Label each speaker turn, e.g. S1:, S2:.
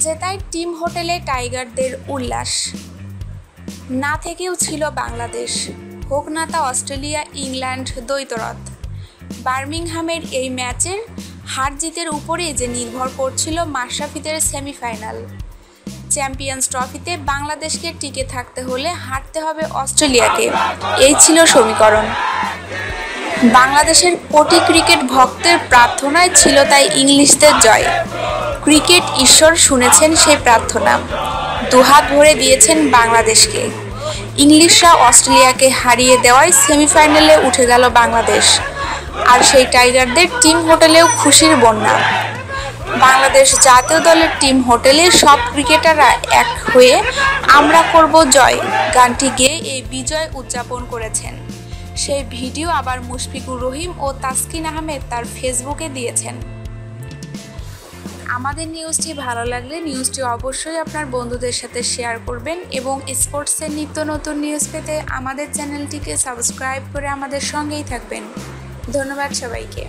S1: জেতায় team হোটেলে টাইগারদের উল্লাস। না থেকেও ছিল বাংলাদেশ, হোক না তা অস্ট্রেলিয়া ইংল্যান্ড দ্বৈতরথ। বার্মিংহামের এই ম্যাচের হার জিতের উপরেই যে নির্ভর করছিল মাশরাফিদের সেমিফাইনাল। চ্যাম্পিয়ন্স ট্রফিতে বাংলাদেশকে টিকে থাকতে হলে হারতে হবে অস্ট্রেলিয়াকে, এই ছিল সমীকরণ। বাংলাদেশের কোটি ক্রিকেট ভক্তের প্রার্থনায় ছিল তাই ইংলিশদের জয়। ক্রিকেট ঈশ্বর শুনেছেন সেই প্রার্থনা, দুহাত ভরে দিয়েছেন বাংলাদেশকে। ইংলিশরা অস্ট্রেলিয়াকে হারিয়ে দেওয়ায় সেমিফাইনালে উঠে গেল বাংলাদেশ। আর সেই টাইগারদের টিম হোটেলেও খুশির বন্যা। বাংলাদেশ জাতীয় দলের টিম হোটেলে সব ক্রিকেটাররা এক হয়ে আমরা করব জয় গানটি গেয়ে এই বিজয় উদযাপন করেছেন। সেই ভিডিও আবার মুশফিকুর রহিম ও তাসকিন আহমেদ তার ফেসবুকে দিয়েছেন। আমাদের নিউজটি ভালো লাগলে নিউজটি অবশ্যই আপনার বন্ধুদের সাথে শেয়ার করবেন এবং স্পোর্টসের নিত্য নতুন নিউজ পেতে আমাদের চ্যানেলটিকে সাবস্ক্রাইব করে আমাদের সঙ্গেই থাকবেন। ধন্যবাদ সবাইকে।